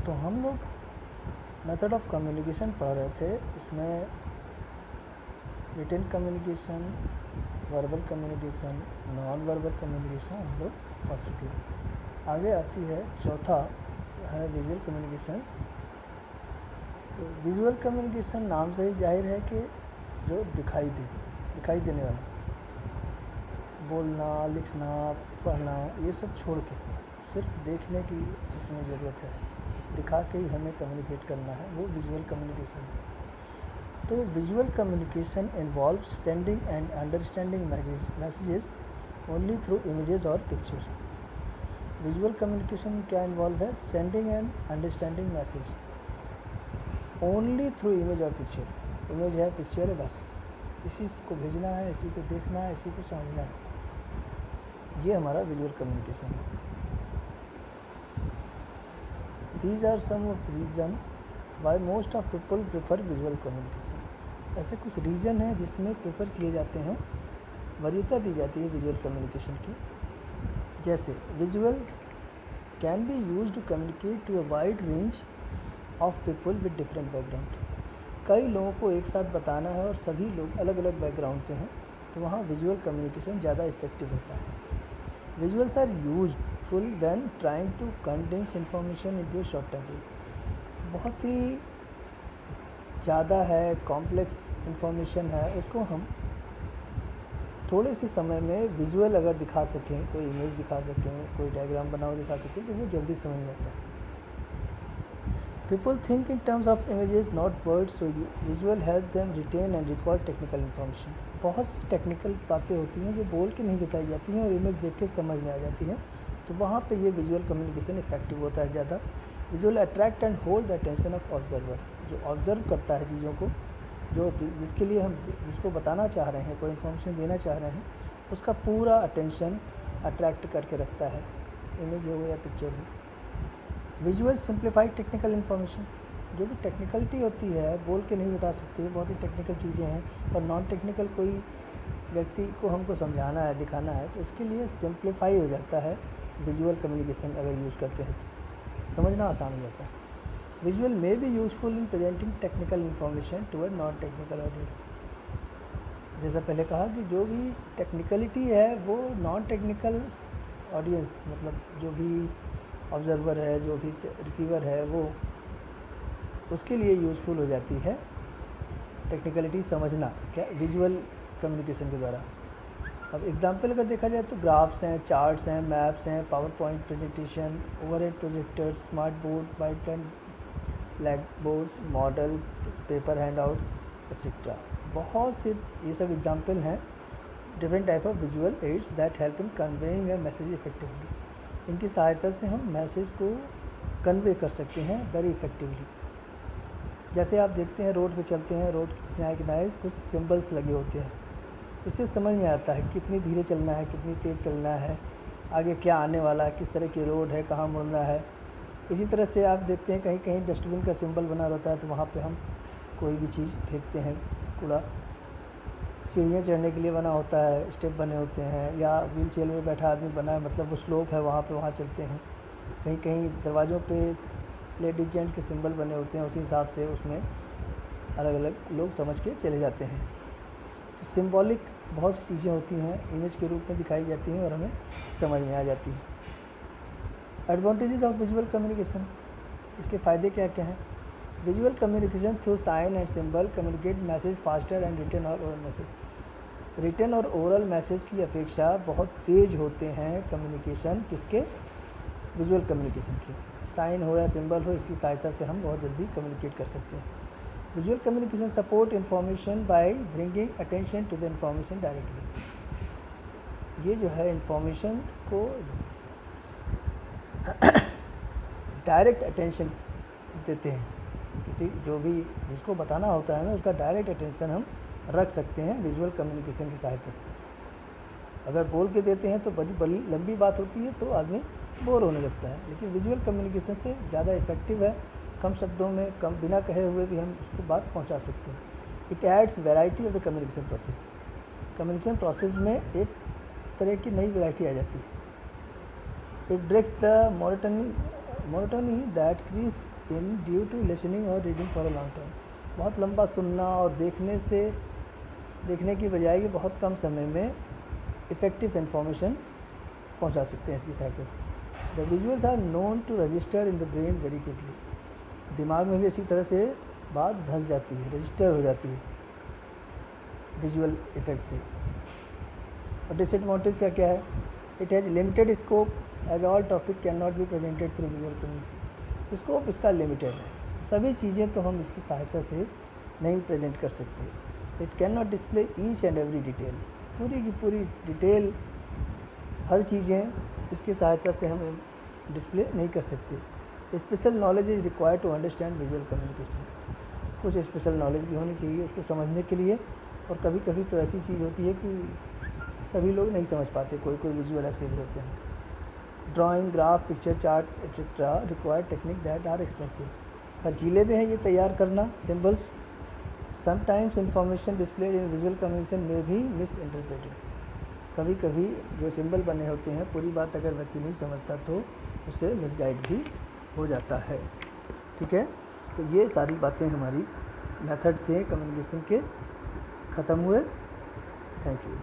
तो हम लोग मेथड ऑफ कम्युनिकेशन पढ़ रहे थे। इसमें written communication, verbal communication, non verbal communication हम लोग पढ़ चुके हैं। आगे आती है चौथा है विजुअल कम्युनिकेशन। तो विजुअल कम्युनिकेशन नाम से ही जाहिर है कि जो दिखाई देने वाला, बोलना, लिखना, पढ़ना, ये सब छोड़ के सिर्फ देखने की जिसमें ज़रूरत है, दिखा के ही हमें कम्युनिकेट करना है, वो विजुअल कम्युनिकेशन है। तो visual communication involves sending end understanding messages only through images और पिक्चर। विजुअल कम्युनिकेशन क्या इन्वॉल्व है? Sending end understanding message only through image और पिक्चर। इमेज है, पिक्चर है, बस इसी को भेजना है, इसी को देखना है, इसी को समझना है। ये हमारा विजुअल कम्युनिकेशन है। These are some of the reason why most of people prefer visual communication. ऐसे कुछ रीज़न हैं जिसमें प्रेफर किए जाते हैं, वरीयता दी जाती है विजुअल कम्युनिकेशन की। जैसे visual can be used to communicate to a wide range of people with different background. कई लोगों को एक साथ बताना है और सभी लोग अलग अलग बैकग्राउंड से हैं, तो वहाँ विजुअल कम्युनिकेशन ज़्यादा इफेक्टिव होता है। Visuals are useful when trying to condense information into a short time period. बहुत ही ज़्यादा है, कॉम्प्लेक्स इंफॉर्मेशन है, उसको हम थोड़े से समय में विजुअल अगर दिखा सकें, कोई इमेज दिखा सकें, कोई डायग्राम बनाओ दिखा सकें, तो वो जल्दी समझ में आता है। People think in terms of images, not words, so visual help them retain and recall technical information. बहुत सी टेक्निकल बातें होती हैं जो बोल के नहीं बताई जाती हैं और इमेज देख के समझ में आ जाती हैं, तो वहाँ पे ये विजुअल कम्युनिकेशन इफेक्टिव होता है ज़्यादा। Visual attract and hold the attention of observer. जो ऑब्जर्व करता है चीज़ों को, जो जिसके लिए हम जिसको बताना चाह रहे हैं, कोई इन्फॉर्मेशन देना चाह रहे हैं, उसका पूरा अटेंशन अट्रैक्ट करके रखता है, इमेज हो या पिक्चर हो। Visual simplified technical information. जो भी टेक्निकलिटी होती है बोल के नहीं बता सकते, बहुत ही टेक्निकल चीज़ें हैं और नॉन टेक्निकल कोई व्यक्ति को हमको समझाना है, दिखाना है, तो उसके लिए सिंप्लीफाई हो जाता है विजुअल कम्युनिकेशन अगर यूज़ करते हैं तो समझना आसान हो जाता है। Visual may be useful in presenting technical information to a non technical audience. जैसा पहले कहा कि जो भी टेक्निकलिटी है वो नॉन टेक्निकल ऑडियंस, मतलब जो भी ऑब्जर्वर है, जो भी रिसीवर है, वो उसके लिए यूज़फुल हो जाती है टेक्निकलिटी समझना क्या विजुअल कम्युनिकेशन के द्वारा। अब एग्जांपल अगर देखा जाए तो ग्राफ्स हैं, चार्ट्स हैं, मैप्स हैं, power point presentation, overhead projectors, smart board, white and black boards, model, paper handouts etcetera. बहुत से ये सब एग्जांपल हैं different type of visual aids that help in conveying A message effectively. इनकी सहायता से हम मैसेज को कन्वे कर सकते हैं वेरी इफ़ेक्टिवली। जैसे आप देखते हैं रोड पे चलते हैं, रोड किनारे किनारे कुछ सिंबल्स लगे होते हैं, उससे समझ में आता है कितनी धीरे चलना है, कितनी तेज़ चलना है, आगे क्या आने वाला है, किस तरह की रोड है, कहाँ मुड़ना है। इसी तरह से आप देखते हैं कहीं कहीं डस्टबिन का सिंबल बना रहता है, तो वहाँ पे हम कोई भी चीज़ फेंकते हैं, कूड़ा। सीढ़ियाँ चढ़ने के लिए बना होता है, स्टेप बने होते हैं, या व्हील चेयर में बैठा आदमी बना है, मतलब वो स्लोप है, वहाँ पे वहाँ चलते हैं। कहीं कहीं दरवाज़ों पे लेडीज जेंट्स के सिंबल बने होते हैं, उसी हिसाब से उसमें अलग अलग लोग समझ के चले जाते हैं। तो सिंबॉलिक बहुत सी चीज़ें होती हैं, इमेज के रूप में दिखाई जाती हैं और हमें समझ में आ जाती हैं। एडवांटेजेस ऑफ विजुअल कम्युनिकेशन, इसके फ़ायदे क्या क्या हैं? Visual communication through sign and symbol communicate message faster and written और ओरल मैसेज। रिटन और ओरल मैसेज की अपेक्षा बहुत तेज़ होते हैं कम्युनिकेशन किसके? विजुअल कम्युनिकेशन के। साइन हो या सिंबल हो, इसकी सहायता से हम बहुत जल्दी कम्युनिकेट कर सकते हैं। Visual communication support information by bringing attention to the information directly. ये जो है इन्फॉर्मेशन को डायरेक्ट अटेंशन देते हैं, किसी जो भी जिसको बताना होता है ना, उसका डायरेक्ट अटेंशन हम रख सकते हैं विजुअल कम्युनिकेशन की सहायता से। अगर बोल के देते हैं तो बड़ी लंबी बात होती है तो आदमी बोर होने लगता है, लेकिन विजुअल कम्युनिकेशन से ज़्यादा इफेक्टिव है, कम शब्दों में, कम बिना कहे हुए भी हम उसको बात पहुंचा सकते हैं। It adds variety of the communication process. Communication process में एक तरह की नई वैरायटी आ जाती है। It breaks the monotony monotony that creeps in due to listening और reading for a long time. बहुत लंबा सुनना और देखने की बजाय ये बहुत कम समय में इफ़ेक्टिव इन्फॉर्मेशन पहुंचा सकते हैं इसकी सहायता से। The visuals are known to register in the brain very quickly. दिमाग में भी अच्छी तरह से बात धंस जाती है, रजिस्टर हो जाती है विजुअल इफेक्ट से। और डिसएडवांटेज क्या है? It has limited scope as all topic can not be presented through visual communication. Scope इसका लिमिटेड है, सभी चीज़ें तो हम इसकी सहायता से नहीं प्रेजेंट कर सकते। It can not display each and every detail, पूरी की पूरी डिटेल, हर चीज़ें इसकी सहायता से हम डिस्प्ले नहीं कर सकते। Special knowledge is required to understand visual communication. कुछ स्पेशल नॉलेज भी होनी चाहिए उसको समझने के लिए, और कभी कभी तो ऐसी चीज़ होती है कि सभी लोग नहीं समझ पाते, कोई विजुअल ऐसे भी होते हैं। Drawing, graph, picture, chart etcetera required technique that are expensive. खर्चीले भी हैं ये तैयार करना symbols. Sometimes information displayed in visual communication में भी मिस इंटरप्रेटेड। कभी कभी जो सिंबल बने होते हैं, पूरी बात अगर व्यक्ति नहीं समझता तो उससे मिसगाइड भी हो जाता है। ठीक है, तो ये सारी बातें हमारी मेथड थे कम्युनिकेशन के, ख़त्म हुए। Thank you.